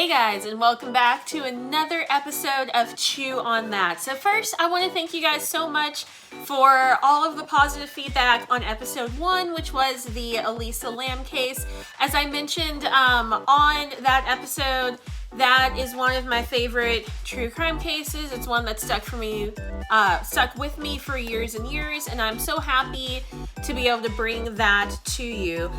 Hey guys, and welcome back to another episode of Chew on That. So first, I want to thank you guys so much for all of the positive feedback on episode 1, which was the Elisa Lam case. As I mentioned on that episode, that is one of my favorite true crime cases. It's one that stuck with me for years and years, and I'm so happy to be able to bring that to you.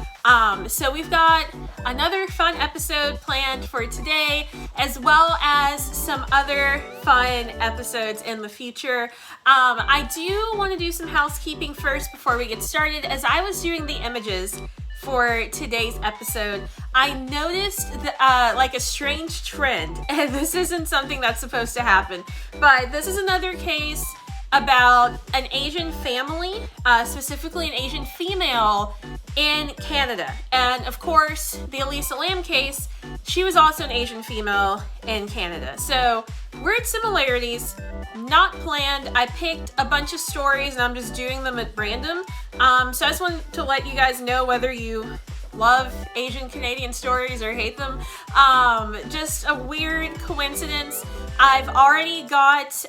So we've got another fun episode planned for today, as well as some other fun episodes in the future. I do want to do some housekeeping first before we get started. As I was doing the images for today's episode, I noticed like a strange trend, and this isn't something that's supposed to happen, but this is another case about an Asian family, specifically an Asian female in Canada. And of course, the Elisa Lam case, she was also an Asian female in Canada. So weird similarities, not planned. I picked a bunch of stories and I'm just doing them at random. So I just wanted to let you guys know whether you love Asian Canadian stories or hate them. Just a weird coincidence. I've already got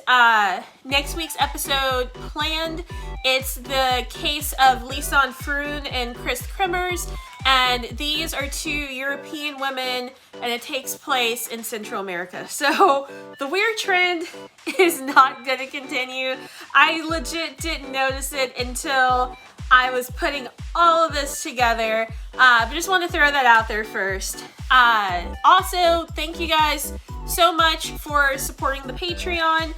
next week's episode planned. It's the case of Lisanne Froon and Chris Kremers, and these are two European women, and it takes place in Central America. So the weird trend is not going to continue. I legit didn't notice it until I was putting all of this together, but just want to throw that out there first. Also, thank you guys so much for supporting the Patreon.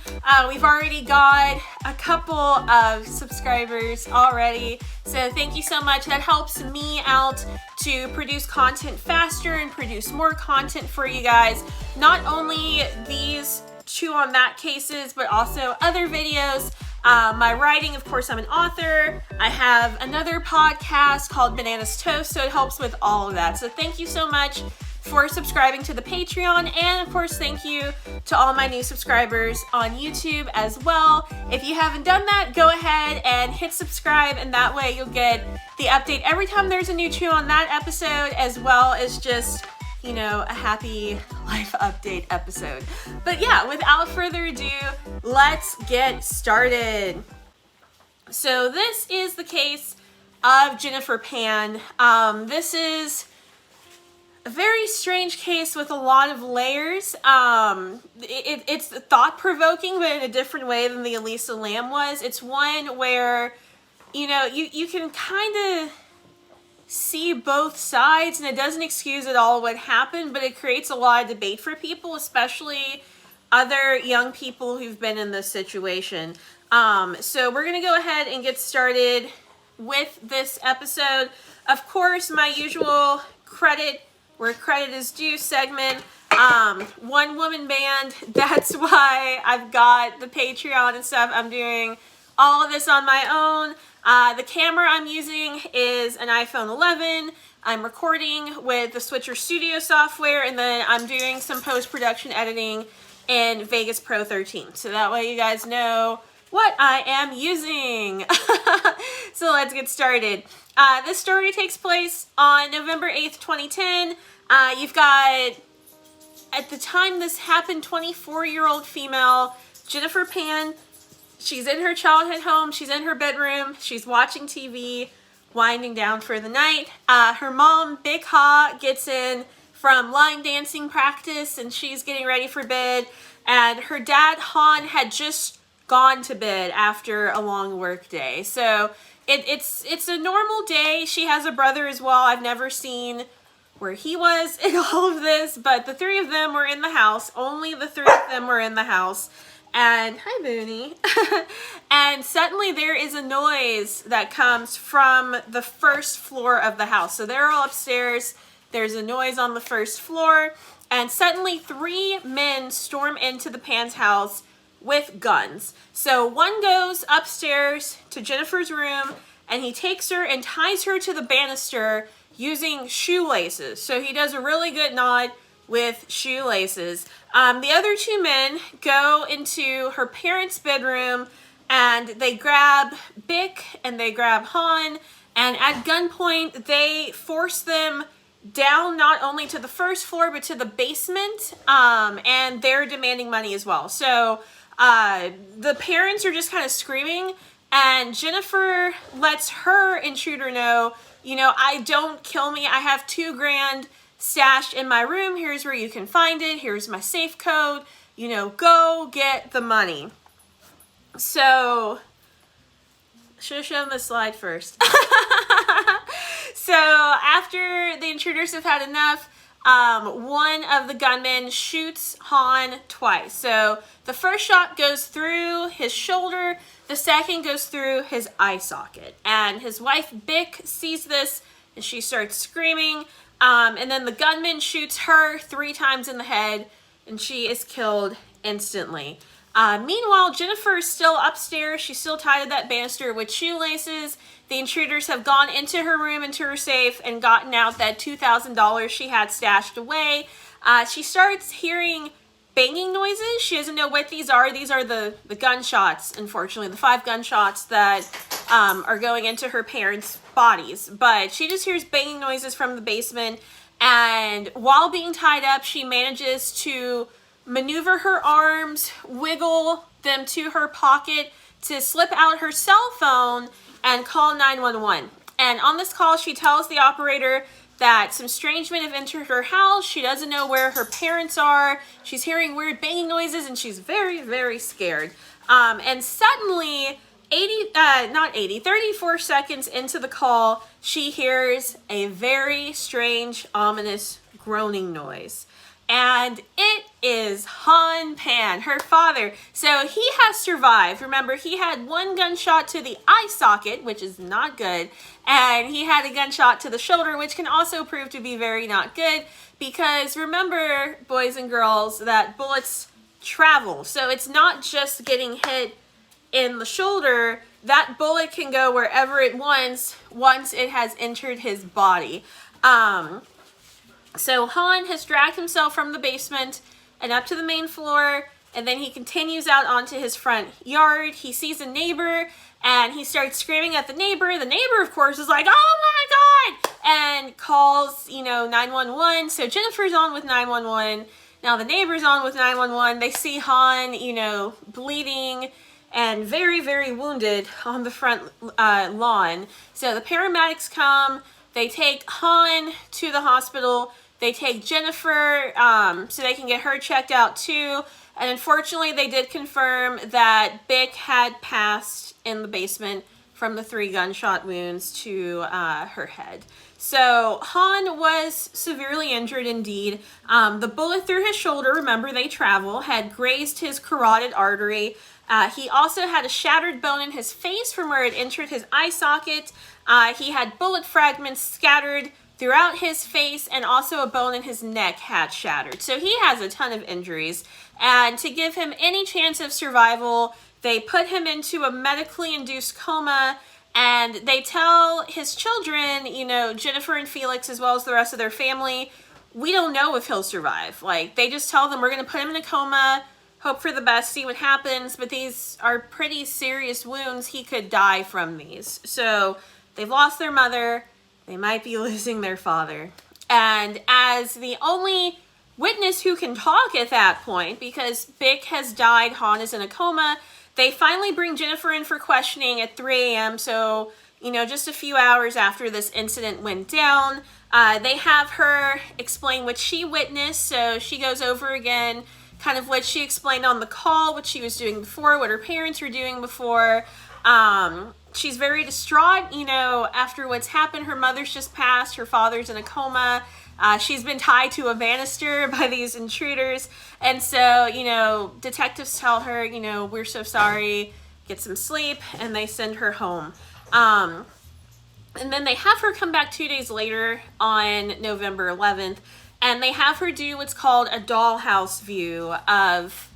We've already got a couple of subscribers already, so thank you so much. That helps me out to produce content faster and produce more content for you guys. Not only these Chew on That cases, but also other videos. My writing, of course, I'm an author. I have another podcast called Bananas Toast, so it helps with all of that. So thank you so much for subscribing to the Patreon, and of course, thank you to all my new subscribers on YouTube as well. If you haven't done that, go ahead and hit subscribe, and that way you'll get the update every time there's a new Chew on That episode, as well as just, you know, a happy life update episode. But yeah, without further ado, let's get started. So this is the case of Jennifer Pan. This is a very strange case with a lot of layers. It's thought-provoking, but in a different way than the Elisa Lam was. It's one where, you know, you can kind of see both sides, and it doesn't excuse at all what happened, but it creates a lot of debate for people, especially other young people who've been in this situation. So we're gonna go ahead and get started with this episode. Of course, my usual credit where credit is due segment. One woman band, that's why I've got the Patreon and stuff. I'm doing all of this on my own. The camera I'm using is an iPhone 11. I'm recording with the Switcher Studio software, and then I'm doing some post-production editing in Vegas Pro 13. So that way you guys know what I am using. So let's get started. This story takes place on November 8th, 2010. You've got, at the time this happened, 24-year-old female Jennifer Pan. She's in her childhood home, she's in her bedroom, she's watching TV, winding down for the night. Her mom, bich-ha, gets in from line dancing practice, and she's getting ready for bed. And her dad, Han, had just gone to bed after a long work day. So it's a normal day. She has a brother as well. I've never seen where he was in all of this, but the three of them were in the house. Only the three of them were in the house. And, hi Booney. And suddenly there is a noise that comes from the first floor of the house. So they're all upstairs. There's a noise on the first floor. And suddenly 3 men storm into the Pan's house with guns. So one goes upstairs to Jennifer's room, and he takes her and ties her to the banister using shoelaces. So he does a really good nod with shoelaces. The other 2 men go into her parents' bedroom, and they grab Bic and they grab Han, and at gunpoint they force them down not only to the first floor, but to the basement, and they're demanding money as well. So the parents are just kind of screaming, and Jennifer lets her intruder know, don't kill me. I have $2,000 stashed in my room. Here's where you can find it. Here's my safe code. Go get the money. So, should have shown this slide first. So after the intruders have had enough, one of the gunmen shoots Han twice. So the first shot goes through his shoulder, the second goes through his eye socket. And his wife, Bick, sees this and she starts screaming. And then the gunman shoots her 3 times in the head and she is killed instantly. Meanwhile, Jennifer is still upstairs. She's still tied to that banister with shoelaces. The intruders have gone into her room, into her safe, and gotten out that $2,000 she had stashed away. She starts hearing banging noises. She doesn't know what these are. These are the gunshots, unfortunately, the 5 gunshots that are going into her parents' bodies. But she just hears banging noises from the basement. And while being tied up, she manages to maneuver her arms, wiggle them to her pocket to slip out her cell phone and call 911. And on this call, she tells the operator that some strange men have entered her house. She doesn't know where her parents are. She's hearing weird banging noises and she's very, very scared. And suddenly, 34 seconds into the call, she hears a very strange, ominous groaning noise. And it is Han Pan, her father. So he has survived. Remember, he had 1 gunshot to the eye socket, which is not good. And he had a gunshot to the shoulder, which can also prove to be very not good. Because remember, boys and girls, that bullets travel. So it's not just getting hit in the shoulder. That bullet can go wherever it wants once it has entered his body. So Han has dragged himself from the basement and up to the main floor, and then he continues out onto his front yard. He sees a neighbor, and he starts screaming at the neighbor. The neighbor, of course, is like, "Oh my God!" and calls, 911. So Jennifer's on with 911. Now the neighbor's on with 911. They see Han, bleeding and very, very wounded on the front lawn. So the paramedics come. They take Han to the hospital. They take Jennifer so they can get her checked out too. And unfortunately, they did confirm that Bick had passed in the basement from the 3 gunshot wounds to her head. So Han was severely injured indeed. The bullet through his shoulder, remember they travel, had grazed his carotid artery. He also had a shattered bone in his face from where it entered his eye socket. He had bullet fragments scattered throughout his face, and also a bone in his neck had shattered. So he has a ton of injuries. And to give him any chance of survival, they put him into a medically induced coma, and they tell his children, Jennifer and Felix, as well as the rest of their family, we don't know if he'll survive. They just tell them, we're going to put him in a coma, hope for the best, see what happens, but these are pretty serious wounds. He could die from these. So they've lost their mother. They might be losing their father. And as the only witness who can talk at that point, because Bick has died, Han is in a coma, they finally bring Jennifer in for questioning at 3 a.m. So, just a few hours after this incident went down. They have her explain what she witnessed. So she goes over again kind of what she explained on the call, what she was doing before, what her parents were doing before. She's very distraught, after what's happened. Her mother's just passed. Her father's in a coma. She's been tied to a banister by these intruders. And so, detectives tell her, we're so sorry, get some sleep, and they send her home. And then they have her come back 2 days later on November 11th, and they have her do what's called a dollhouse view of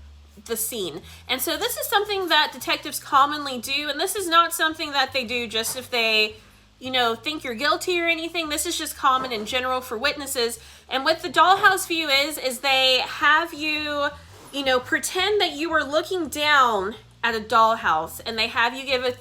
the scene. And so this is something that detectives commonly do, and this is not something that they do just if they, think you're guilty or anything. This is just common in general for witnesses. And what the dollhouse view is they have you, pretend that you are looking down at a dollhouse, and they have you give a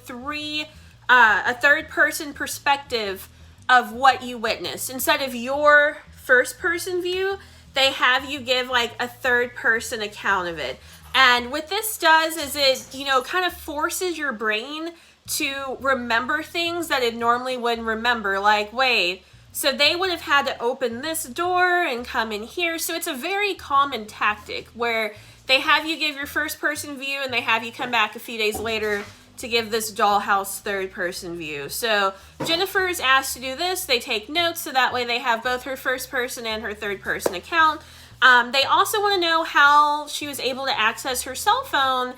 third person perspective of what you witnessed. Instead of your first person view, they have you give like a third person account of it. And what this does is it, you know, kind of forces your brain to remember things that it normally wouldn't remember. Like, wait, so they would have had to open this door and come in here. So it's a very common tactic where they have you give your first person view and they have you come back a few days later to give this dollhouse third person view. So Jennifer is asked to do this. They take notes so that way they have both her first person and her third person account. They also want to know how she was able to access her cell phone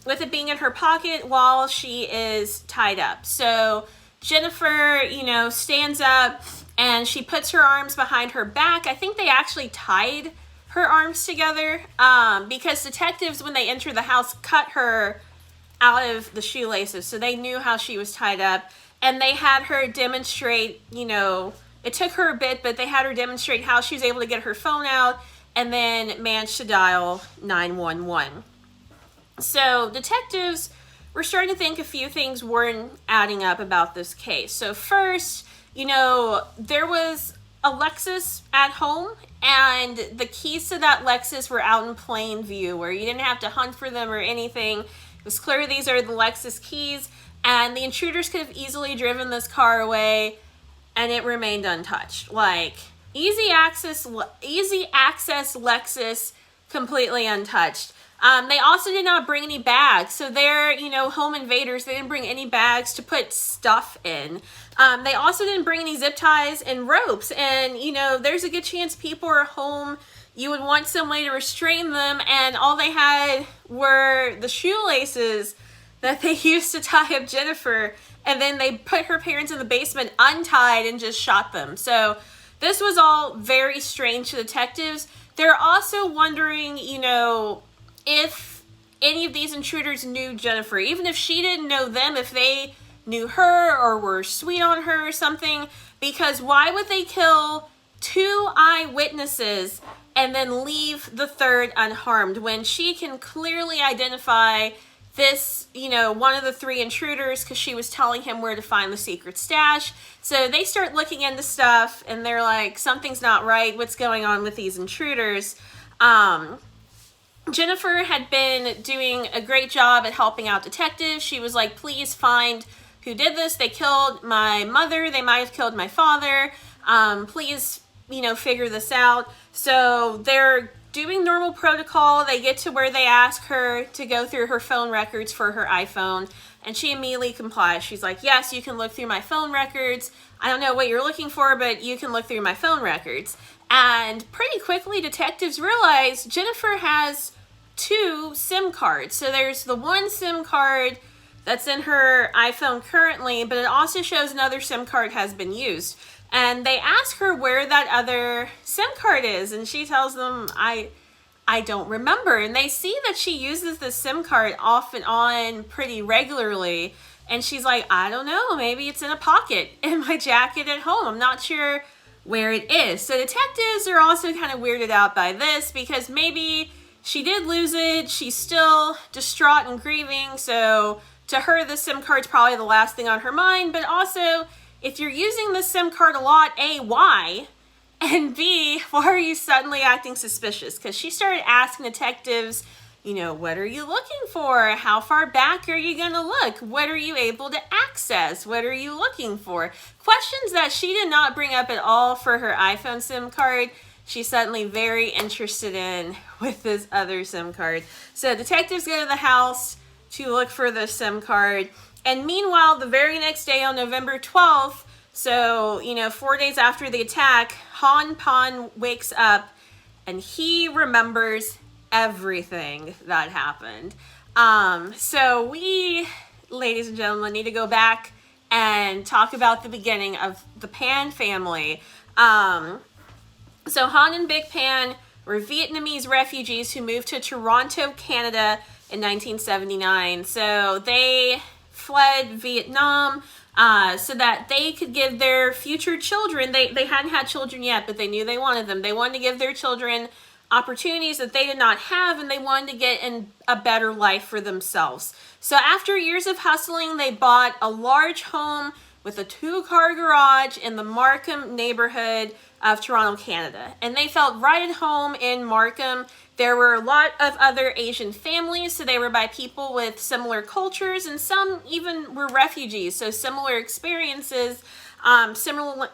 with it being in her pocket while she is tied up. So Jennifer, you know, stands up and she puts her arms behind her back. I think they actually tied her arms together because detectives, when they enter the house, cut her out of the shoelaces, so they knew how she was tied up, and they had her demonstrate, you know, it took her a bit, but they had her demonstrate how she was able to get her phone out and then managed to dial 911. So detectives were starting to think a few things weren't adding up about this case. So first, you know, there was a Lexus at home, and the keys to that Lexus were out in plain view where you didn't have to hunt for them or anything. It was clear these are the Lexus keys, and the intruders could have easily driven this car away and it remained untouched. Like, easy access Lexus, completely untouched. They also did not bring any bags. So they're, you know, home invaders. They didn't bring any bags to put stuff in. They also didn't bring any zip ties and ropes. And, you know, there's a good chance people are home. You would want some way to restrain them. And all they had were the shoelaces that they used to tie up Jennifer. And then they put her parents in the basement untied and just shot them. So this was all very strange to detectives. They're also wondering, you know, if any of these intruders knew Jennifer, even if she didn't know them, if they knew her or were sweet on her or something, because why would they kill 2 eyewitnesses and then leave the third unharmed when she can clearly identify this, you know, one of the 3 intruders because she was telling him where to find the secret stash. So they start looking into stuff and they're like, something's not right. What's going on with these intruders? Jennifer had been doing a great job at helping out detectives. She was like, please find who did this. They killed my mother. They might have killed my father. Please, you know, figure this out. So they're doing normal protocol. They get to where they ask her to go through her phone records for her iPhone, and she immediately complies. She's like, yes, you can look through my phone records. I don't know what you're looking for, but you can look through my phone records. And pretty quickly, detectives realize Jennifer has 2 SIM cards. So there's the one SIM card that's in her iPhone currently, but it also shows another SIM card has been used. And they ask her where that other SIM card is, and she tells them, I don't remember. And they see that she uses the SIM card off and on pretty regularly. And she's like, I don't know, maybe it's in a pocket in my jacket at home. I'm not sure where it is. So detectives are also kind of weirded out by this because maybe she did lose it. She's still distraught and grieving. So to her, the SIM card's probably the last thing on her mind. But also, if you're using the SIM card a lot, A, why? And B, why are you suddenly acting suspicious? Because she started asking detectives, you know, what are you looking for? How far back are you going to look? What are you able to access? What are you looking for? Questions that she did not bring up at all for her iPhone SIM card. She's suddenly very interested in with this other SIM card. So detectives go to the house to look for the SIM card. And meanwhile, the very next day on November 12th, so, you know, 4 days after the attack, Han Pan wakes up and he remembers everything that happened. So we, ladies and gentlemen, need to go back and talk about the beginning of the Pan family. So Han and Big Pan were Vietnamese refugees who moved to Toronto, Canada in 1979. So they fled Vietnam so that they could give their future children, they hadn't had children yet, but they knew they wanted them. They wanted to give their children opportunities that they did not have, and they wanted to get in a better life for themselves. So after years of hustling, they bought a large home with a 2-car garage in the Markham neighborhood of Toronto, Canada. And they felt right at home in Markham. There were a lot of other Asian families, so they were by people with similar cultures, and some even were refugees, so similar experiences, similar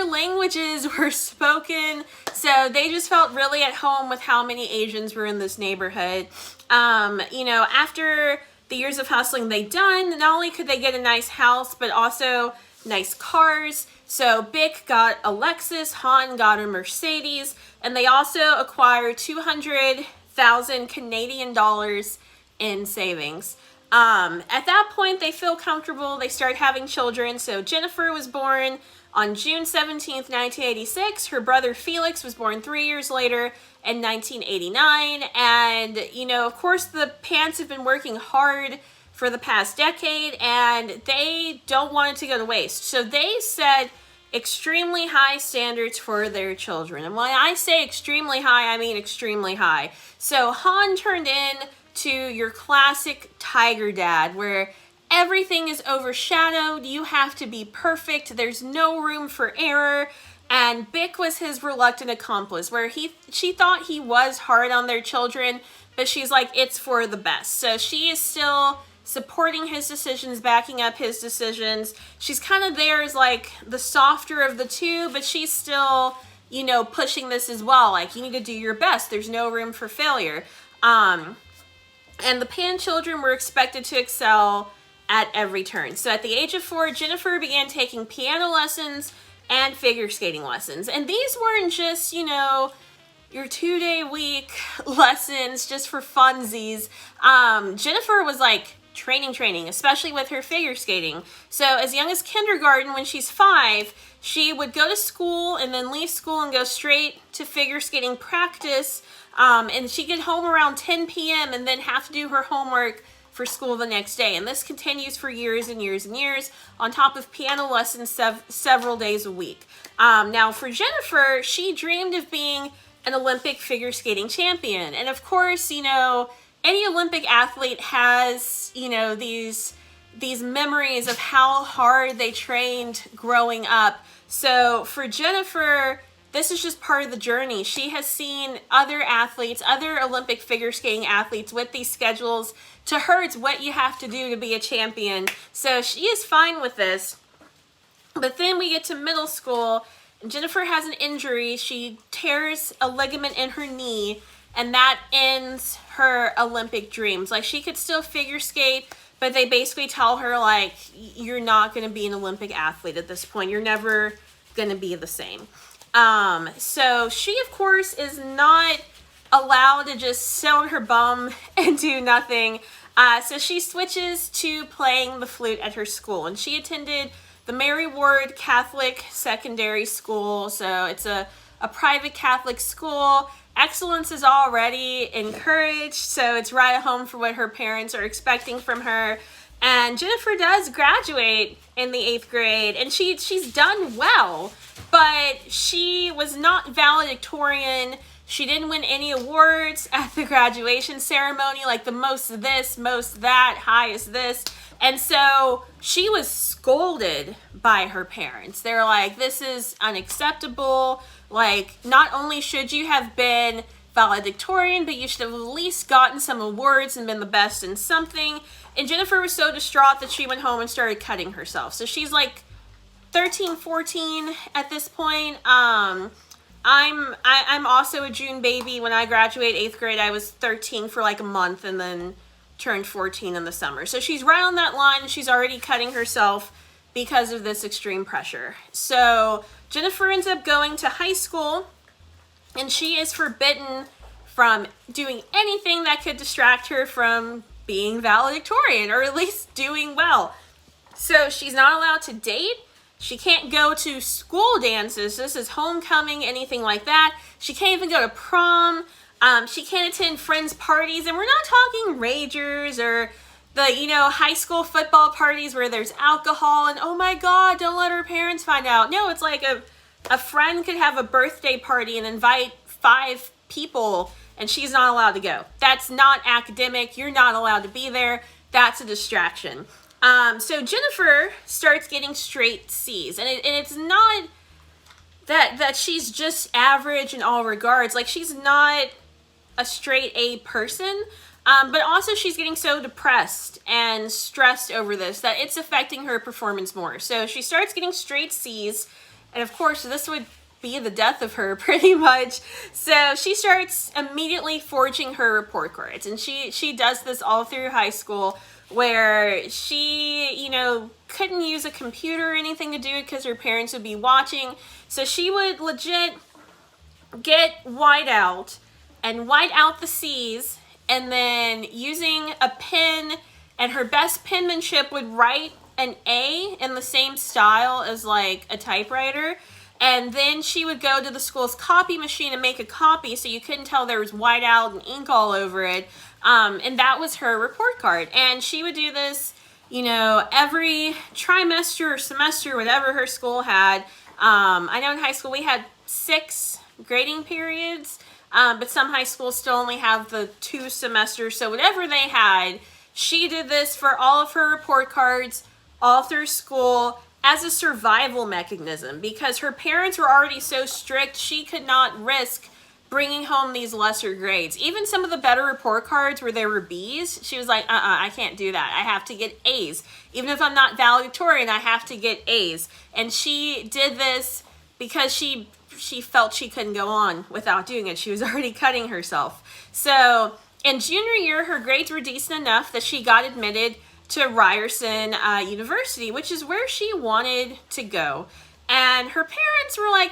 languages were spoken, so they just felt really at home with how many Asians were in this neighborhood. After the years of hustling they'd done, not only could they get a nice house, but also nice cars. So Bich got a Lexus, Han got a Mercedes, and they also acquired 200,000 Canadian dollars in savings. At that point, they feel comfortable. They start having children. So Jennifer was born on June 17th, 1986. Her brother Felix was born 3 years later in 1989. And, of course, the Pants have been working hard for the past decade, and they don't want it to go to waste. So they set extremely high standards for their children. And when I say extremely high, I mean extremely high. So Han turned in to your classic tiger dad, where everything is overshadowed, you have to be perfect, there's no room for error. And Bich was his reluctant accomplice, where she thought he was hard on their children, but she's like, it's for the best. So she is still supporting his decisions, backing up his decisions. She's kind of there as like the softer of the two, but she's still, pushing this as well. Like, you need to do your best. There's no room for failure. And the Pan children were expected to excel at every turn. So at the age of 4, Jennifer began taking piano lessons and figure skating lessons. And these weren't just, your 2-day week lessons just for funsies. Jennifer was like training, especially with her figure skating. So as young as kindergarten, when she's 5, she would go to school and then leave school and go straight to figure skating practice. And she'd get home around 10 p.m. and then have to do her homework for school the next day. And this continues for years and years and years, on top of piano lessons several days a week. Now for Jennifer, she dreamed of being an Olympic figure skating champion. And of course, any Olympic athlete has, these memories of how hard they trained growing up. So for Jennifer, this is just part of the journey. She has seen other athletes, other Olympic figure skating athletes with these schedules. To her, it's what you have to do to be a champion. So she is fine with this. But then we get to middle school, and Jennifer has an injury. She tears a ligament in her knee, and that ends her Olympic dreams. Like, she could still figure skate, but they basically tell her, like, you're not going to be an Olympic athlete at this point. You're never going to be the same. So she, of course, is not allowed to just sit on her bum and do nothing. So she switches to playing the flute at her school, and she attended the Mary Ward Catholic Secondary School. So it's a private Catholic school. Excellence is already encouraged, so it's right at home for what her parents are expecting from her. And Jennifer does graduate in the 8th grade, and she's done well, but she was not valedictorian. She didn't win any awards at the graduation ceremony, like the most this, most that, highest this. And so she was scolded by her parents. They're like, this is unacceptable. Like, not only should you have been valedictorian, but you should have at least gotten some awards and been the best in something. And Jennifer was so distraught that she went home and started cutting herself. So she's like 13, 14 at this point. I'm also a June baby. When I graduated 8th grade, I was 13 for like a month and then turned 14 in the summer. So she's right on that line, and she's already cutting herself because of this extreme pressure. So Jennifer ends up going to high school, and she is forbidden from doing anything that could distract her from being valedictorian, or at least doing well. So she's not allowed to date. She can't go to school dances. This is homecoming, anything like that. She can't even go to prom. She can't attend friends' parties. And we're not talking ragers or the, high school football parties where there's alcohol and, oh my God, don't let her parents find out. No, it's like a friend could have a birthday party and invite 5 people, and she's not allowed to go. That's not academic. You're not allowed to be there. That's a distraction. So Jennifer starts getting straight C's, and it's not that she's just average in all regards. Like, she's not a straight A person, but also she's getting so depressed and stressed over this that it's affecting her performance more. So she starts getting straight C's, and of course this would be the death of her pretty much. So she starts immediately forging her report cards, and she does this all through high school, where she, you know, couldn't use a computer or anything to do it because her parents would be watching. So she would legit get white out and white out the C's, and then using a pen and her best penmanship would write an A in the same style as like a typewriter. And then she would go to the school's copy machine and make a copy so you couldn't tell there was white out and ink all over it. And that was her report card. And she would do this, you know, every trimester or semester, whatever her school had. I know in high school we had 6 grading periods, but some high schools still only have the 2 semesters. So whatever they had, she did this for all of her report cards all through school as a survival mechanism, because her parents were already so strict, she could not risk bringing home these lesser grades. Even some of the better report cards where there were B's, she was like, I can't do that. I have to get A's. Even if I'm not valedictorian, I have to get A's. And she did this because she felt she couldn't go on without doing it. She was already cutting herself. So in junior year, her grades were decent enough that she got admitted to Ryerson University, which is where she wanted to go. And her parents were like,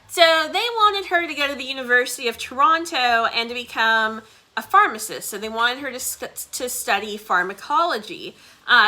So they wanted her to go to the University of Toronto and to become a pharmacist. So they wanted her to study pharmacology.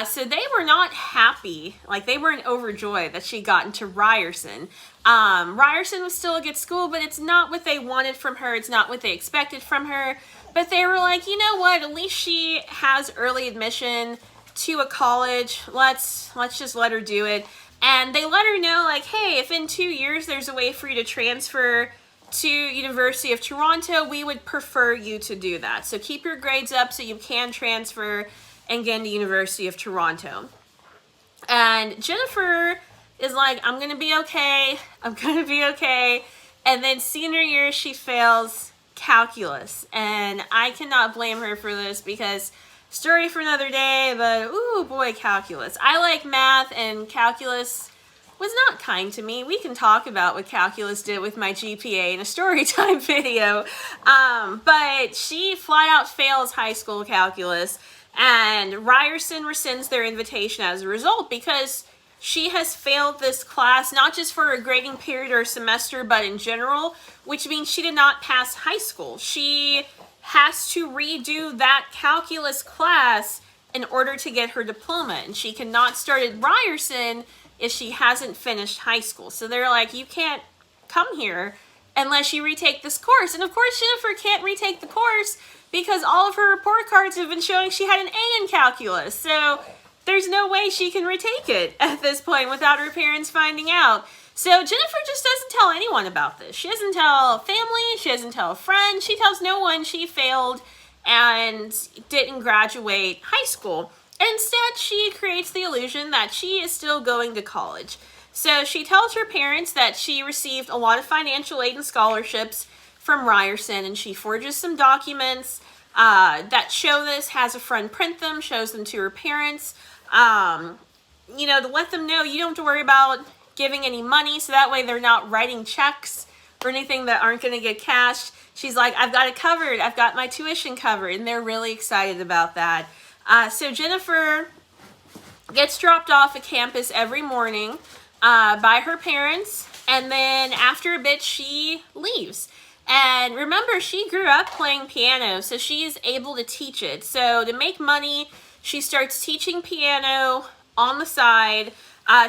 So they were not happy. Like, they weren't overjoyed that she got into Ryerson. Ryerson was still a good school, but it's not what they wanted from her. It's not what they expected from her. But they were like, you know what? At least she has early admission to a college. Let's just let her do it. And they let her know, like, hey, if in 2 years there's a way for you to transfer to University of Toronto, we would prefer you to do that. So keep your grades up so you can transfer and get into University of Toronto. And Jennifer is like, I'm going to be okay. I'm going to be okay. And then senior year, she fails calculus. And I cannot blame her for this, because story for another day, but ooh boy, calculus. I like math, and calculus was not kind to me. We can talk about what calculus did with my GPA in a story time video. But she flat out fails high school calculus, and Ryerson rescinds their invitation as a result, because she has failed this class, not just for a grading period or semester, but in general, which means she did not pass high school. She has to redo that calculus class in order to get her diploma, and she cannot start at Ryerson if she hasn't finished high school. So they're like, you can't come here unless you retake this course. And of course, Jennifer can't retake the course because all of her report cards have been showing she had an A in calculus. So there's no way she can retake it at this point without her parents finding out. So Jennifer just doesn't tell anyone about this. She doesn't tell family, she doesn't tell a friend, she tells no one she failed and didn't graduate high school. Instead, she creates the illusion that she is still going to college. So she tells her parents that she received a lot of financial aid and scholarships from Ryerson, and she forges some documents that show this, has a friend print them, shows them to her parents, you know, to let them know you don't have to worry about giving any money, so that way they're not writing checks or anything that aren't going to get cashed. She's like, I've got it covered, I've got my tuition covered, and they're really excited about that. So Jennifer gets dropped off at campus every morning by her parents, and then after a bit she leaves. And remember, she grew up playing piano, so she's able to teach it. So to make money, she starts teaching piano on the side.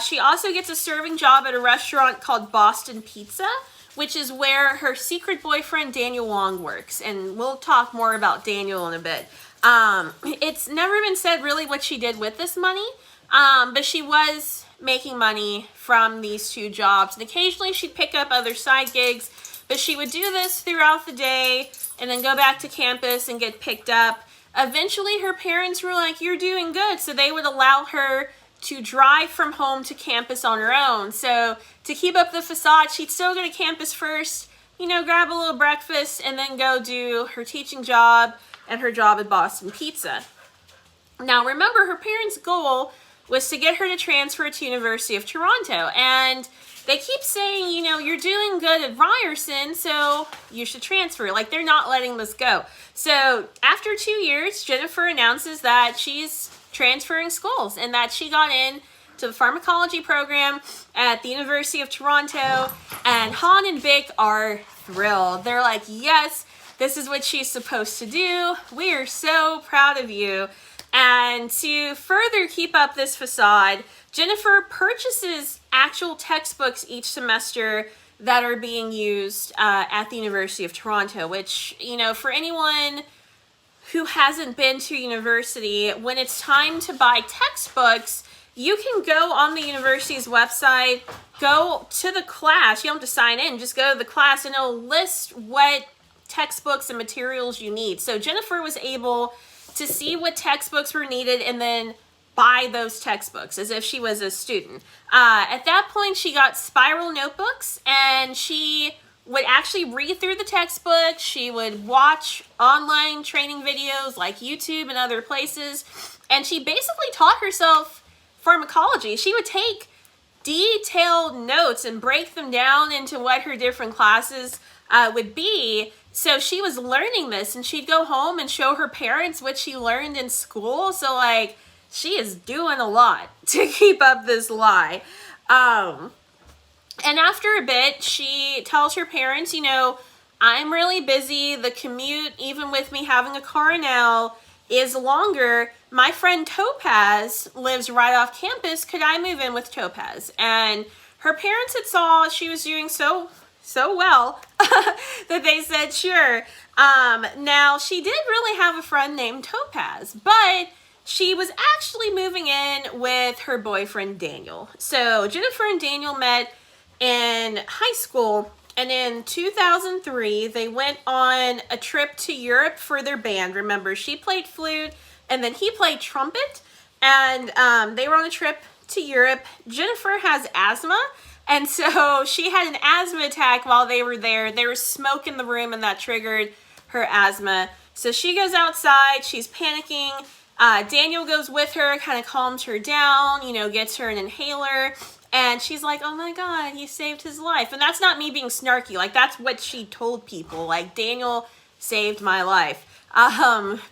She also gets a serving job at a restaurant called Boston Pizza, which is where her secret boyfriend Daniel Wong works. And we'll talk more about Daniel in a bit. It's never been said really what she did with this money, but she was making money from these 2 jobs. And occasionally she'd pick up other side gigs, but she would do this throughout the day and then go back to campus and get picked up eventually her parents were like, you're doing good. So they would allow her to drive from home to campus on her own. So to keep up the facade, she'd still go to campus first, you know, grab a little breakfast, and then go do her teaching job and her job at Boston Pizza. Now remember, her parents' goal was to get her to transfer to University of Toronto. And they keep saying, you know, you're doing good at Ryerson, so you should transfer. Like, they're not letting this go. So after 2 years, Jennifer announces that she's transferring schools and that she got in to the pharmacology program at the University of Toronto, and Han and Vic are thrilled. They're like, yes, this is what she's supposed to do. We are so proud of you. And to further keep up this facade, Jennifer purchases actual textbooks each semester that are being used at the University of Toronto, which, you know, for anyone who hasn't been to university, when it's time to buy textbooks, you can go on the university's website, go to the class. You don't have to sign in, just go to the class, and it'll list what textbooks and materials you need. So Jennifer was able to see what textbooks were needed and then buy those textbooks as if she was a student. At that point, she got spiral notebooks, and she would actually read through the textbook. She would watch online training videos like YouTube and other places, and she basically taught herself pharmacology. She would take detailed notes and break them down into what her different classes would be. So she was learning this, and she'd go home and show her parents what she learned in school. So, like, she is doing a lot to keep up this lie. And after a bit, she tells her parents, you know, I'm really busy. The commute, even with me having a car now, is longer. My friend Topaz lives right off campus. Could I move in with Topaz? And her parents had saw she was doing so well that they said sure. Now, she did really have a friend named Topaz, but she was actually moving in with her boyfriend Daniel. So Jennifer and Daniel met in high school, and in 2003 they went on a trip to Europe for their band. Remember, she played flute and then he played trumpet, and they were on a trip to Europe. Jennifer has asthma, and so she had an asthma attack while they were there. There was smoke in the room, and that triggered her asthma. So she goes outside, she's panicking. Daniel goes with her, kind of calms her down, you know, gets her an inhaler. And she's like, oh my God, he saved his life. And that's not me being snarky. Like, that's what she told people. Like, Daniel saved my life.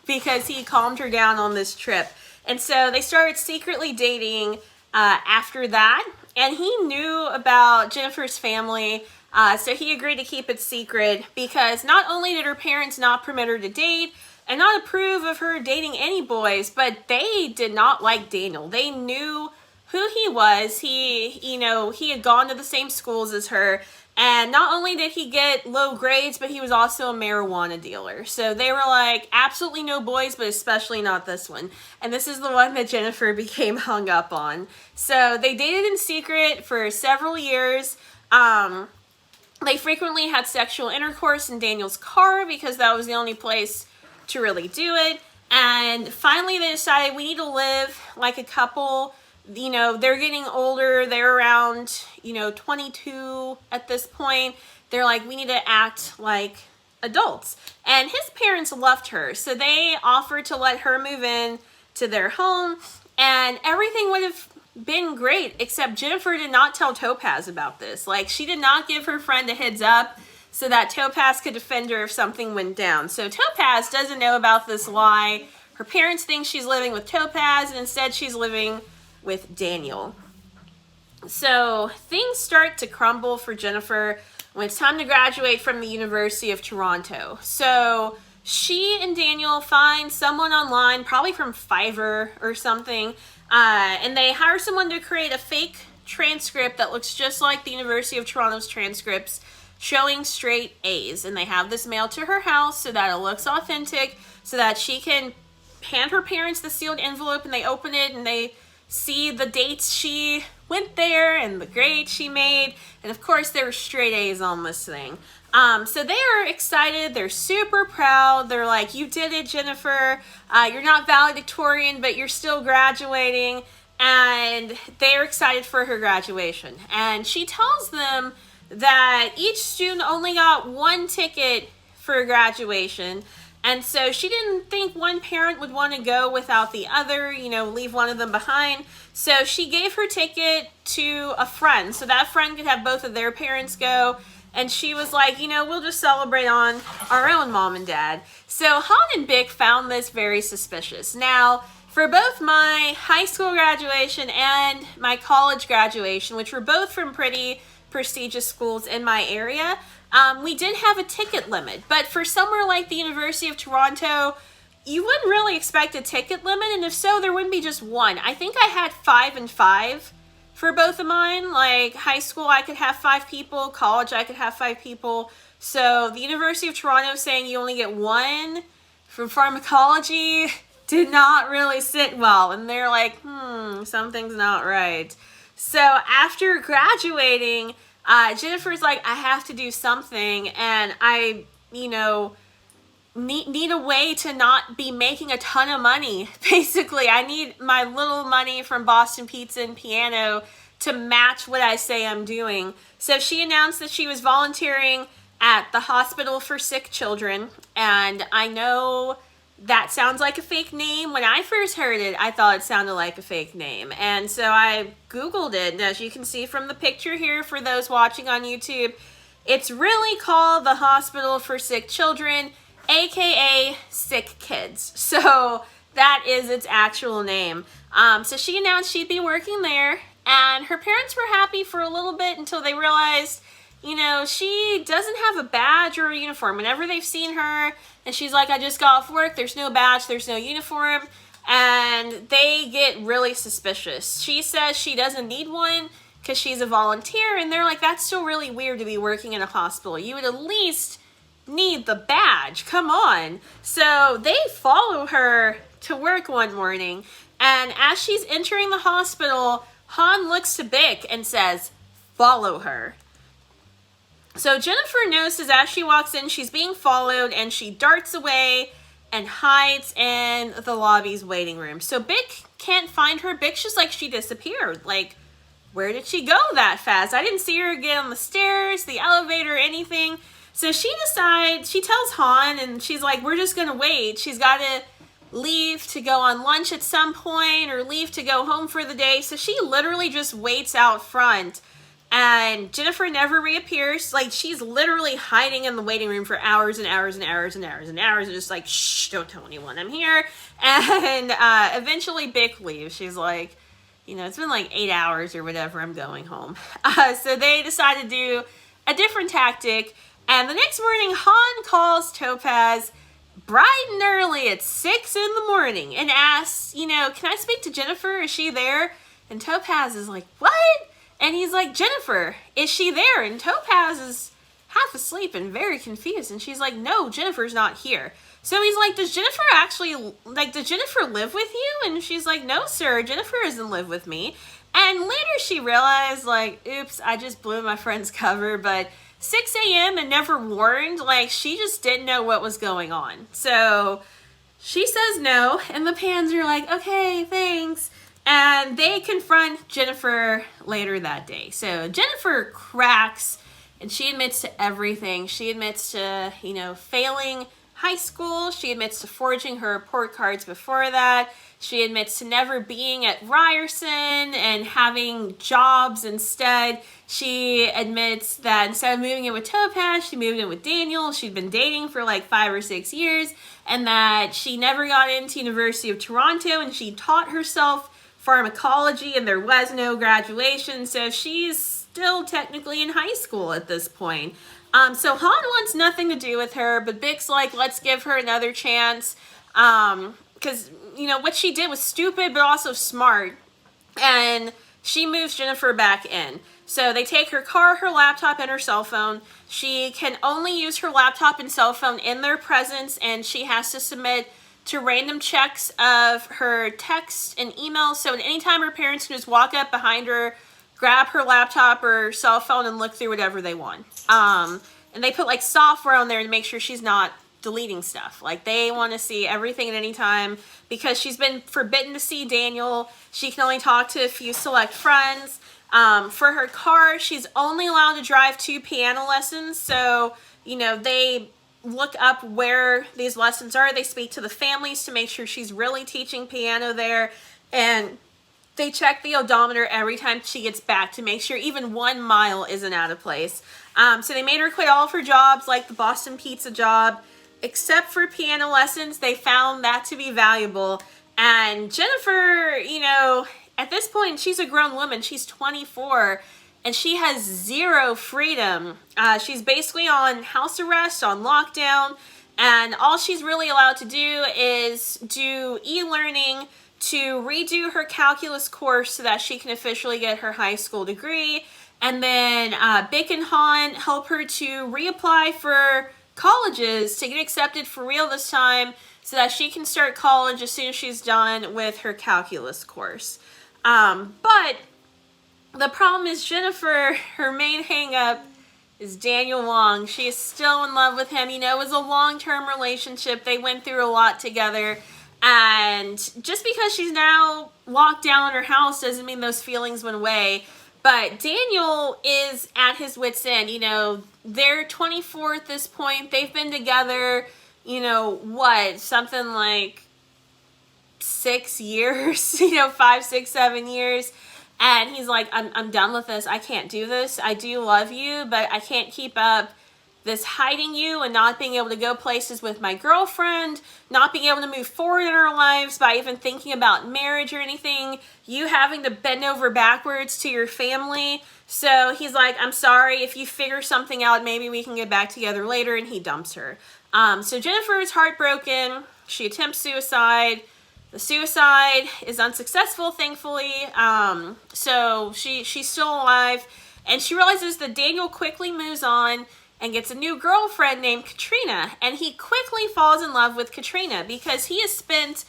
Because he calmed her down on this trip. And so they started secretly dating after that. And he knew about Jennifer's family. So he agreed to keep it secret, because not only did her parents not permit her to date and not approve of her dating any boys, but they did not like Daniel. They knew who he was. He had gone to the same schools as her, and not only did he get low grades, but he was also a marijuana dealer. So they were like, absolutely no boys, but especially not this one. And this is the one that Jennifer became hung up on. So they dated in secret for several years. They frequently had sexual intercourse in Daniel's car, because that was the only place to really do it. And finally they decided, we need to live like a couple. You know, they're getting older. They're around, 22 at this point. They're like, we need to act like adults. And his parents loved her, so they offered to let her move in to their home, and everything would have been great, except Jennifer did not tell Topaz about this. Like, she did not give her friend a heads up so that Topaz could defend her if something went down. So Topaz doesn't know about this lie. Her parents think she's living with Topaz, and instead she's living with Daniel. So things start to crumble for Jennifer when it's time to graduate from the University of Toronto. So she and Daniel find someone online, probably from Fiverr or something, and they hire someone to create a fake transcript that looks just like the University of Toronto's transcripts, showing straight A's. And they have this mailed to her house so that it looks authentic, so that she can hand her parents the sealed envelope, and they open it and they see the dates she went there and the grades she made. And of course, there were straight A's on this thing. So they are excited. They're super proud. They're like, you did it, Jennifer. You're not valedictorian, but you're still graduating. And they're excited for her graduation. And she tells them that each student only got one ticket for graduation. And so she didn't think one parent would want to go without the other, you know, leave one of them behind. So she gave her ticket to a friend so that friend could have both of their parents go. And she was like, you know, we'll just celebrate on our own, mom and dad. So Han and Bich found this very suspicious. Now, for both my high school graduation and my college graduation, which were both from pretty prestigious schools in my area, we did have a ticket limit. But for somewhere like the University of Toronto, you wouldn't really expect a ticket limit. And if so, there wouldn't be just one. I think I had 5 and 5. For both of mine. Like high school, I could have 5 people. College, I could have 5 people. So the University of Toronto saying you only get one from pharmacology did not really sit well. And they're like, something's not right. So after graduating, Jennifer's like, I have to do something. And I, you know, need a way to not be making a ton of money. Basically, I need my little money from Boston Pizza and Piano to match what I say I'm doing. So she announced that she was volunteering at the Hospital for Sick Children. And I know that sounds like a fake name. When I first heard it, I thought it sounded like a fake name. And so I Googled it. And as you can see from the picture here, for those watching on YouTube, it's really called the Hospital for Sick Children, aka Sick Kids. So that is its actual name. So she announced she'd be working there, and her parents were happy for a little bit until they realized, you know, she doesn't have a badge or a uniform. Whenever they've seen her and she's like, I just got off work, there's no badge, there's no uniform, and they get really suspicious. She says she doesn't need one because she's a volunteer, and they're like, that's still really weird to be working in a hospital. You would at least need the badge, come on. So they follow her to work one morning, and as she's entering the hospital, Han looks to Bich and says, follow her. So Jennifer notices as she walks in, she's being followed, and she darts away and hides in the lobby's waiting room. So Bich can't find her. Bich's just like, she disappeared. Like, where did she go that fast? I didn't see her get on the stairs, the elevator, anything. So she decides, she tells Han, and she's like, we're just going to wait. She's got to leave to go on lunch at some point or leave to go home for the day. So she literally just waits out front, and Jennifer never reappears. Like, she's literally hiding in the waiting room for hours and hours and hours and hours and hours, and just like, shh, don't tell anyone I'm here. And eventually Bich leaves. She's like, you know, it's been like 8 hours or whatever, I'm going home. So they decide to do a different tactic. And the next morning, Han calls Topaz bright and early at 6 in the morning and asks, you know, can I speak to Jennifer? Is she there? And Topaz is like, what? And he's like, Jennifer, is she there? And Topaz is half asleep and very confused. And she's like, no, Jennifer's not here. So he's like, does Jennifer live with you? And she's like, no, sir, Jennifer doesn't live with me. And later she realized, like, oops, I just blew my friend's cover, but 6 a.m. and never warned, like, she just didn't know what was going on. So she says no, and the Pans are like, okay, thanks. And they confront Jennifer later that day. So Jennifer cracks, and she admits to everything. She admits to, you know, failing high school. She admits to forging her report cards before that. She admits to never being at Ryerson and having jobs instead. She admits that instead of moving in with Topaz, she moved in with Daniel. She'd been dating for like 5 or 6 years, and that she never got into University of Toronto, and she taught herself pharmacology, and there was no graduation, so she's still technically in high school at this point. So Han wants nothing to do with her, but Bich's like, let's give her another chance. Because, you know, what she did was stupid, but also smart. And she moves Jennifer back in. So they take her car, her laptop, and her cell phone. She can only use her laptop and cell phone in their presence, and she has to submit to random checks of her text and emails. So at any time, her parents can just walk up behind her, grab her laptop or cell phone and look through whatever they want. And they put like software on there to make sure she's not deleting stuff. Like they want to see everything at any time because she's been forbidden to see Daniel. She can only talk to a few select friends. For her car, she's only allowed to drive 2 piano lessons. So, you know, they look up where these lessons are. They speak to the families to make sure she's really teaching piano there. And they check the odometer every time she gets back to make sure even 1 mile isn't out of place. So they made her quit all of her jobs, like the Boston Pizza job, except for piano lessons. They found that to be valuable. And Jennifer, you know, at this point, she's a grown woman. She's 24, and she has 0 freedom. She's basically on house arrest, on lockdown, and all she's really allowed to do is do e-learning to redo her calculus course so that she can officially get her high school degree. And then bich-ha help her to reapply for colleges to get accepted for real this time so that she can start college as soon as she's done with her calculus course. But the problem is Jennifer, her main hang-up is Daniel Wong. She is still in love with him. You know, it was a long-term relationship. They went through a lot together. And just because she's now locked down in her house doesn't mean those feelings went away. But Daniel is at his wit's end. You know, they're 24 at this point. They've been together, you know, what? Something like 6 years, you know, 5, 6, 7 years. And he's like, I'm done with this. I can't do this. I do love you, but I can't keep up this hiding you and not being able to go places with my girlfriend, not being able to move forward in our lives by even thinking about marriage or anything, you having to bend over backwards to your family. So he's like, I'm sorry, if you figure something out, maybe we can get back together later, and he dumps her. So Jennifer is heartbroken. She attempts suicide. The suicide is unsuccessful, thankfully. So she's still alive, and she realizes that Daniel quickly moves on and gets a new girlfriend named Katrina. And he quickly falls in love with Katrina because he has spent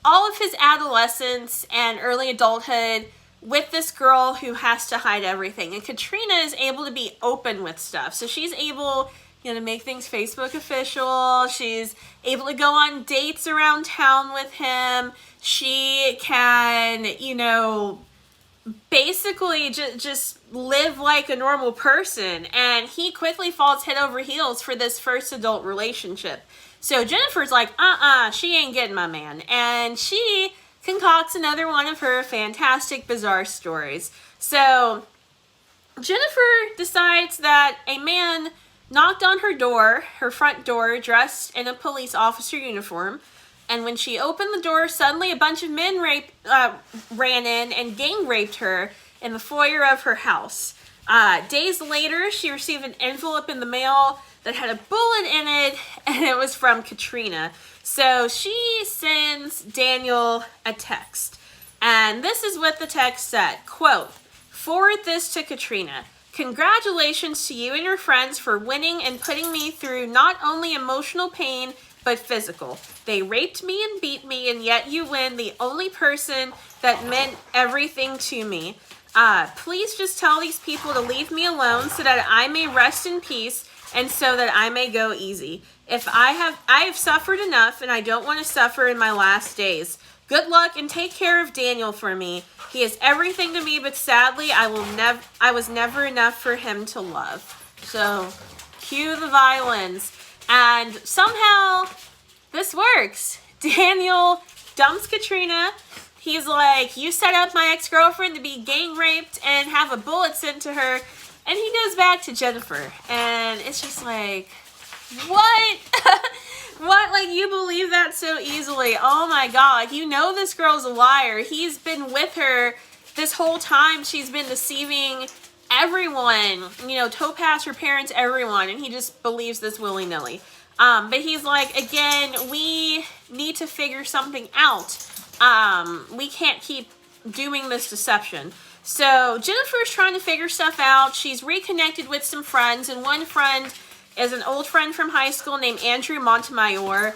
all of his adolescence and early adulthood with this girl who has to hide everything. And Katrina is able to be open with stuff. So she's able, you know, to make things Facebook official. She's able to go on dates around town with him. She can, you know, basically just live like a normal person. And he quickly falls head over heels for this first adult relationship. So Jennifer's like, she ain't getting my man. And she concocts another one of her fantastic, bizarre stories. So Jennifer decides that a man knocked on her door, her front door, dressed in a police officer uniform. And when she opened the door, suddenly a bunch of men ran in and gang raped her in the foyer of her house. Days later, she received an envelope in the mail that had a bullet in it, and it was from Katrina. So she sends Daniel a text. And this is what the text said, quote, "Forward this to Katrina. Congratulations to you and your friends for winning and putting me through not only emotional pain, but physical. They raped me and beat me, and yet you win, the only person that meant everything to me. Please just tell these people to leave me alone so that I may rest in peace and so that I may go easy. I have suffered enough, and I don't want to suffer in my last days. Good luck and take care of Daniel for me. He is everything to me, but sadly, I was never enough for him to love." So, cue the violins. And somehow, this works. Daniel dumps Katrina. He's like, you set up my ex-girlfriend to be gang raped and have a bullet sent to her. And he goes back to Jennifer. And it's just like, what? What? Like, you believe that so easily? Oh my God. You know this girl's a liar. He's been with her this whole time. She's been deceiving everyone. You know, Topaz, her parents, everyone. And he just believes this willy-nilly. But he's like, again, we need to figure something out. We can't keep doing this deception. So Jennifer's trying to figure stuff out. She's reconnected with some friends, and one friend is an old friend from high school named Andrew Montemayor,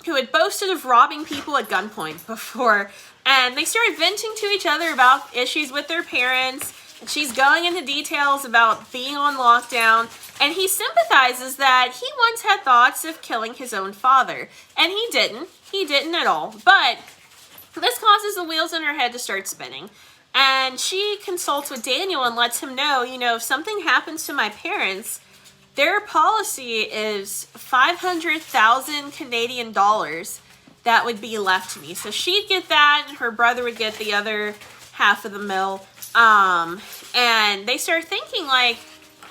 who had boasted of robbing people at gunpoint before. And they started venting to each other about issues with their parents. And she's going into details about being on lockdown. And he sympathizes that he once had thoughts of killing his own father. And he didn't. He didn't at all. But this causes the wheels in her head to start spinning. And she consults with Daniel and lets him know, if something happens to my parents, their policy is 500,000 Canadian dollars that would be left to me. So she'd get that, and her brother would get the other half of the mill. And they start thinking, like,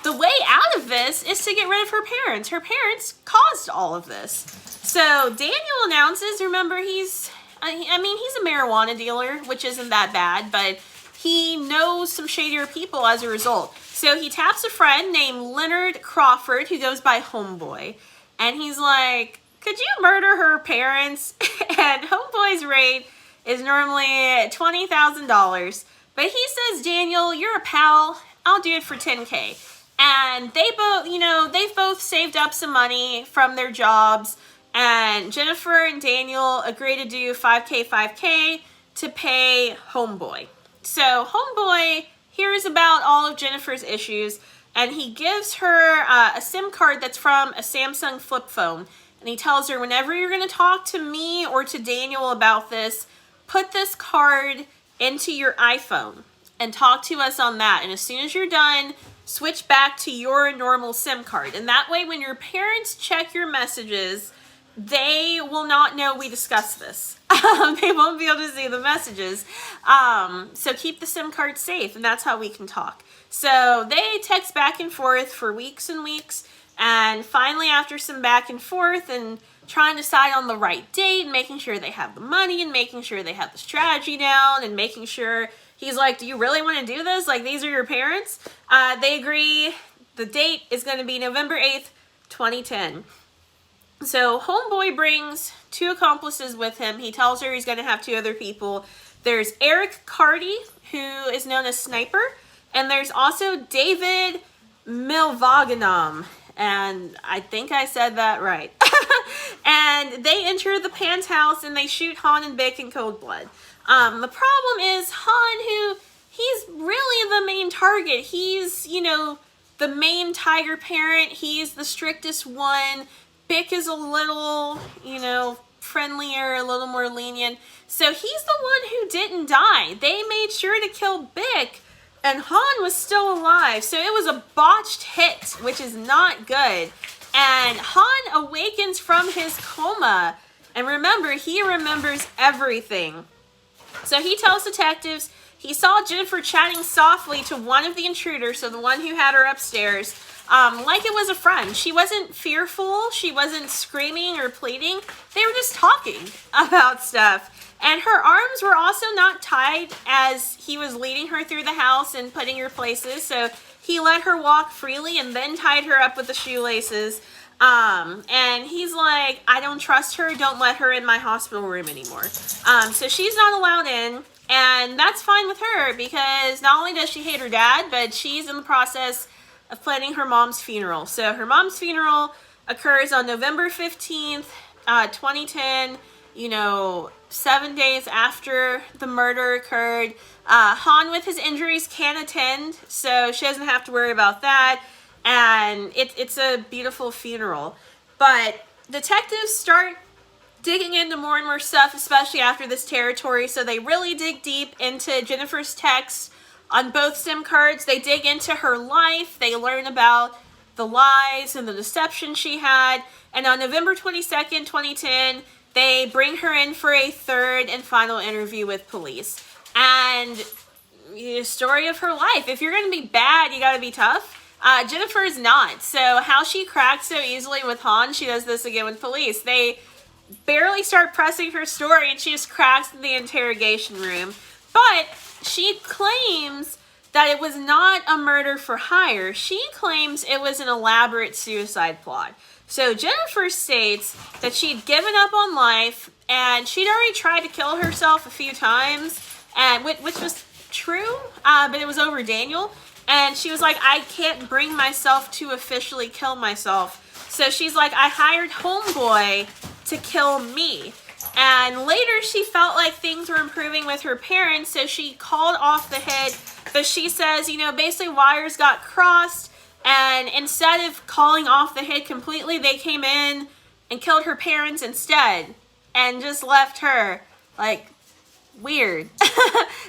the way out of this is to get rid of her parents. Her parents caused all of this. So Daniel announces, remember, he's a marijuana dealer, which isn't that bad, but he knows some shadier people as a result. So he taps a friend named Leonard Crawford, who goes by Homeboy. And he's like, could you murder her parents? And Homeboy's rate is normally $20,000. But he says, Daniel, you're a pal. I'll do it for $10K. And they both, they've both saved up some money from their jobs. And Jennifer and Daniel agree to do $5K to pay Homeboy. So Homeboy hears about all of Jennifer's issues, and he gives her a SIM card that's from a Samsung flip phone. And he tells her, whenever you're going to talk to me or to Daniel about this, put this card into your iPhone and talk to us on that. And as soon as you're done, switch back to your normal SIM card. And that way, when your parents check your messages, they will not know we discussed this. They won't be able to see the messages. So keep the SIM card safe, and that's how we can talk. So they text back and forth for weeks and weeks. And finally, after some back and forth and trying to decide on the right date, and making sure they have the money, and making sure they have the strategy down, and making sure he's like, do you really want to do this? Like, these are your parents? They agree. The date is going to be November 8th, 2010. So Homeboy brings 2 accomplices with him. He tells her he's going to have 2 other people. There's Eric Carty, who is known as Sniper, and there's also David Milvaganam. And I think I said that right. And they enter the Pan's house and they shoot Han and Bich in cold blood. The problem is Han, he's really the main target. He's, the main tiger parent. He's the strictest one. Bich is a little, friendlier, a little more lenient. So he's the one who didn't die. They made sure to kill Bich, and Han was still alive. So it was a botched hit, which is not good. And Han awakens from his coma. And remember, he remembers everything. So he tells detectives he saw Jennifer chatting softly to one of the intruders, so the one who had her upstairs, like it was a friend. She wasn't fearful. She wasn't screaming or pleading. They were just talking about stuff. And her arms were also not tied as he was leading her through the house and putting her places. So he let her walk freely and then tied her up with the shoelaces. And he's like, I don't trust her. Don't let her in my hospital room anymore. So she's not allowed in. And that's fine with her because not only does she hate her dad, but she's in the process of planning her mom's funeral. So her mom's funeral occurs on November 15th, 2010, 7 days after the murder occurred. Han, with his injuries, can attend, so she doesn't have to worry about that. And it's a beautiful funeral. But detectives start digging into more and more stuff, especially after this territory. So they really dig deep into Jennifer's texts on both SIM cards. They dig into her life. They learn about the lies and the deception she had. And on November 22nd, 2010, they bring her in for a 3rd and final interview with police. And the story of her life. If you're going to be bad, you got to be tough. Jennifer is not. So how she cracked so easily with Han, she does this again with police. They barely start pressing her story and she just cracks in the interrogation room. But she claims that it was not a murder for hire. She claims it was an elaborate suicide plot. So Jennifer states that she'd given up on life and she'd already tried to kill herself a few times, and which was true, but it was over Daniel. And she was like, I can't bring myself to officially kill myself. So she's like, I hired homeboy to kill me. And later she felt like things were improving with her parents, so she called off the hit. But she says, you know, basically wires got crossed, and instead of calling off the hit completely, they came in and killed her parents instead and just left her. Like, weird.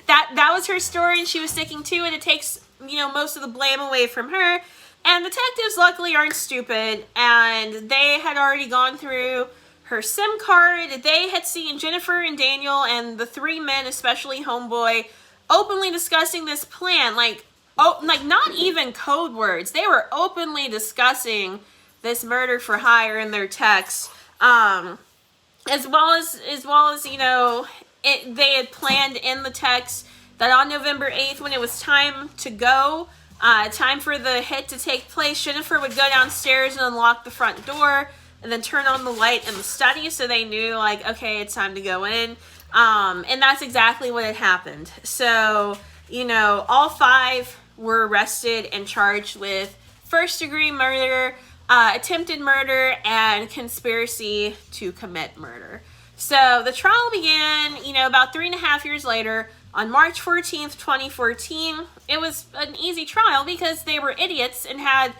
That was her story, and she was sticking to it. It takes, you know, most of the blame away from her. And detectives luckily aren't stupid, and they had already gone through her SIM card. They had seen Jennifer and Daniel and the three men, especially homeboy, openly discussing this plan. Like not even code words. They were openly discussing this murder for hire in their texts. As well as you know, they had planned in the text that on November 8th, when it was time to go, time for the hit to take place, Jennifer would go downstairs and unlock the front door and then turn on the light in the study, so they knew, like, okay, it's time to go in. And that's exactly what had happened. So, you know, all five were arrested and charged with first-degree murder, attempted murder, and conspiracy to commit murder. So the trial began, you know, about 3.5 years later, on March 14th, 2014. It was an easy trial because they were idiots and had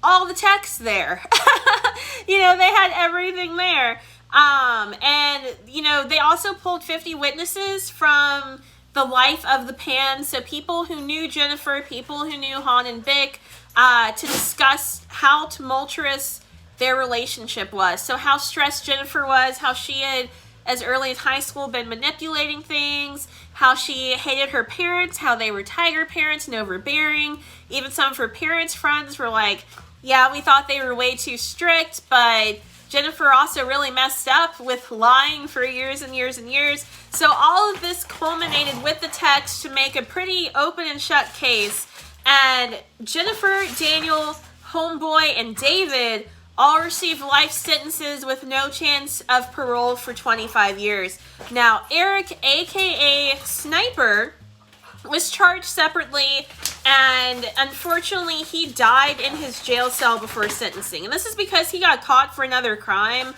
all the text there. You know, they had everything there. And, you know, they also pulled 50 witnesses from the life of the Pan. So people who knew Jennifer, people who knew Han and Vic, to discuss how tumultuous their relationship was. So how stressed Jennifer was, how she had, as early as high school, been manipulating things, how she hated her parents, how they were tiger parents and overbearing. Even some of her parents' friends were like, yeah, we thought they were way too strict, but Jennifer also really messed up with lying for years and years and years. So all of this culminated with the text to make a pretty open and shut case. And Jennifer, Daniel, Homeboy, and David all received life sentences with no chance of parole for 25 years. Now, Eric, aka Sniper, was charged separately, and unfortunately he died in his jail cell before sentencing. And this is because he got caught for another crime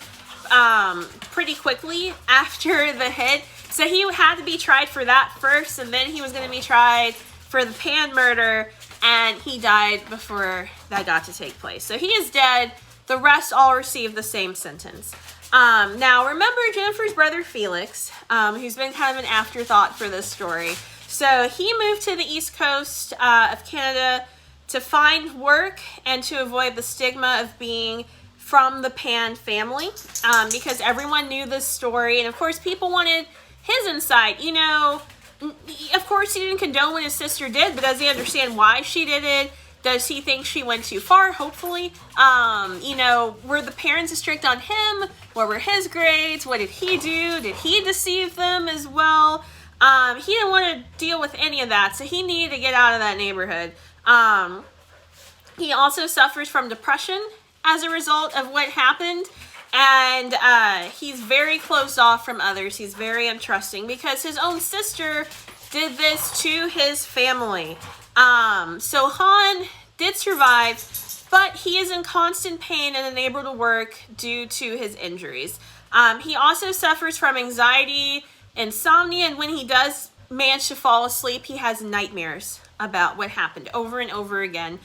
pretty quickly after the hit. So he had to be tried for that first, and then he was going to be tried for the Pan murder, and he died before that got to take place. So he is dead. The rest all received the same sentence. Now, remember Jennifer's brother Felix, who's been kind of an afterthought for this story. So he moved to the East Coast of Canada to find work and to avoid the stigma of being from the Pan family, because everyone knew this story. And of course, people wanted his insight. You know, of course, he didn't condone what his sister did, but does he understand why she did it? Does he think she went too far? Hopefully. You know, were the parents strict on him? What were his grades? What did he do? Did he deceive them as well? He didn't want to deal with any of that, so he needed to get out of that neighborhood. He also suffers from depression as a result of what happened, and he's very closed off from others. He's very untrusting because his own sister did this to his family. So Han did survive, but he is in constant pain and unable to work due to his injuries. He also suffers from anxiety, insomnia, and when he does manage to fall asleep, he has nightmares about what happened over and over again.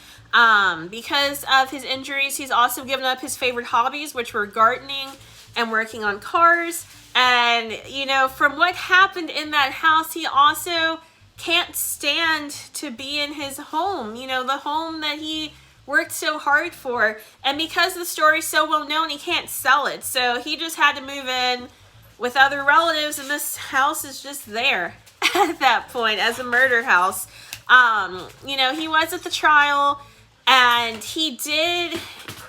Because of his injuries, he's also given up his favorite hobbies, which were gardening and working on cars. And, you know, from what happened in that house, he also can't stand to be in his home, you know, the home that he worked so hard for. And because the story's so well known, he can't sell it. So he just had to move in with other relatives, and this house is just there at that point as a murder house. You know, he was at the trial, and he did,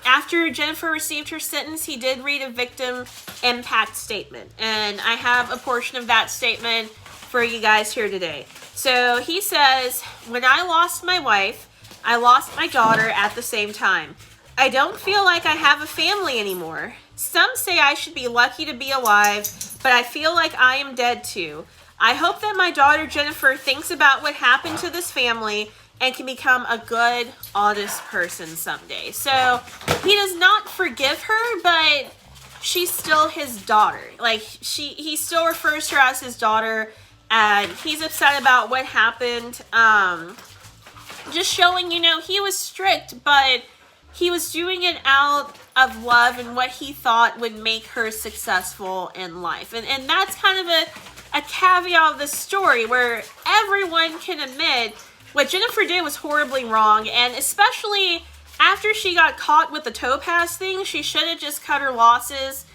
after Jennifer received her sentence, he did read a victim impact statement. And I have a portion of that statement for you guys here today. So he says, when I lost my wife, I lost my daughter at the same time. I don't feel like I have a family anymore. Some say I should be lucky to be alive, but I feel like I am dead too. I hope that my daughter Jennifer thinks about what happened to this family and can become a good, honest person someday. So he does not forgive her, but she's still his daughter. Like, he still refers to her as his daughter, and he's upset about what happened. Just showing, you know, he was strict, but he was doing it out of love and what he thought would make her successful in life. And that's kind of a caveat of the story, where everyone can admit what Jennifer did was horribly wrong, and especially after she got caught with the topaz thing, she should have just cut her losses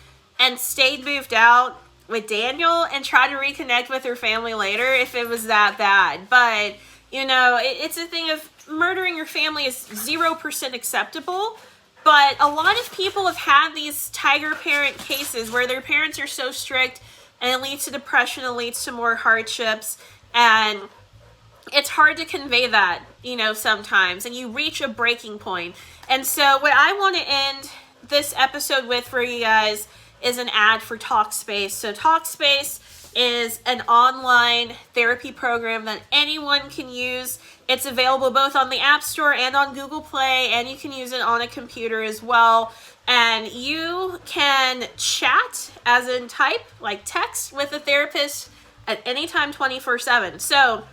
and stayed moved out with Daniel and tried to reconnect with her family later if it was that bad. But, you know, it's a thing of murdering your family is 0% acceptable. But a lot of people have had these tiger parent cases where their parents are so strict and it leads to depression, it leads to more hardships, and it's hard to convey that, you know, sometimes, and you reach a breaking point. And so what I want to end this episode with for you guys is an ad for Talkspace. So Talkspace is an online therapy program that anyone can use. It's available both on the App Store and on Google Play, and you can use it on a computer as well. And you can chat, as in type, like text, with a therapist at any time 24/7. So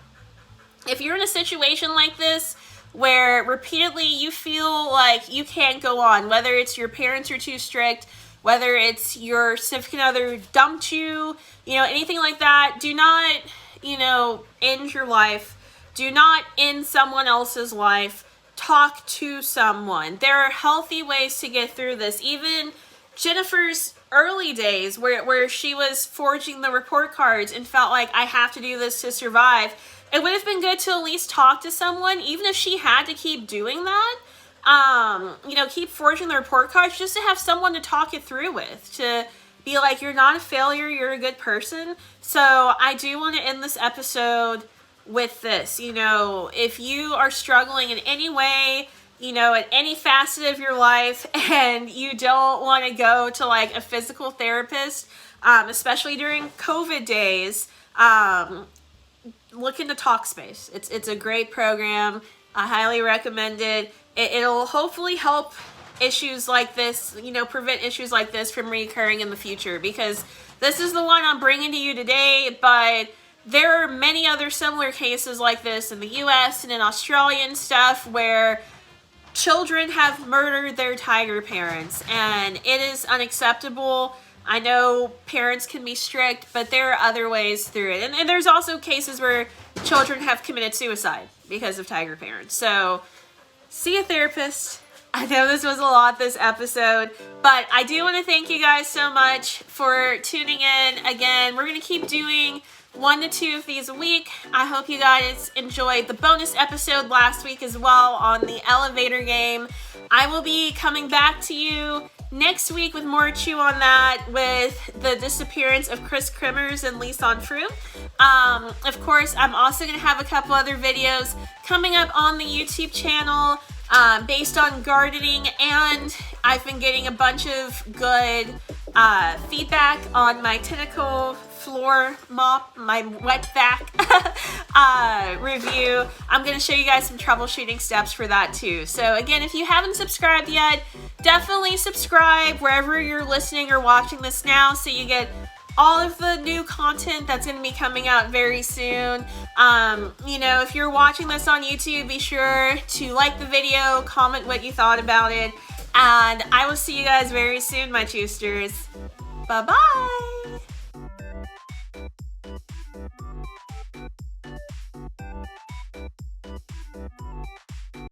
if you're in a situation like this where repeatedly you feel like you can't go on, whether it's your parents are too strict, whether it's your significant other dumped you, you know, anything like that, do not, you know, end your life. Do not end someone else's life. Talk to someone. There are healthy ways to get through this. Even Jennifer's early days where she was forging the report cards and felt like, I have to do this to survive. It would have been good to at least talk to someone, even if she had to keep doing that. You know, keep forging the report cards, just to have someone to talk it through with, to be like, you're not a failure, you're a good person. So I do want to end this episode with this. You know, if you are struggling in any way, you know, at any facet of your life, and you don't want to go to like a physical therapist, especially during COVID days, look into Talkspace. It's a great program. I highly recommend it. It'll hopefully help issues like this, you know, prevent issues like this from recurring in the future, because this is the one I'm bringing to you today, but there are many other similar cases like this in the US and in Australia and stuff, where children have murdered their tiger parents, and it is unacceptable. I know parents can be strict, but there are other ways through it. And there's also cases where children have committed suicide because of tiger parents. So see a therapist. I know this was a lot this episode, but I do want to thank you guys so much for tuning in. Again, we're going to keep doing 1 to 2 of these a week. I hope you guys enjoyed the bonus episode last week as well on the elevator game. I will be coming back to you next week with more Chew on That, with the disappearance of Chris Krimmers and Lisanne Froome. Of course, I'm also going to have a couple other videos coming up on the YouTube channel based on gardening, and I've been getting a bunch of good feedback on my tentacle floor mop, my wet vac review. I'm going to show you guys some troubleshooting steps for that too. So again, if you haven't subscribed yet, definitely subscribe wherever you're listening or watching this now, so you get all of the new content that's going to be coming out very soon. You know, if you're watching this on YouTube, be sure to like the video, comment what you thought about it, and I will see you guys very soon, my Chewsters. Bye-bye!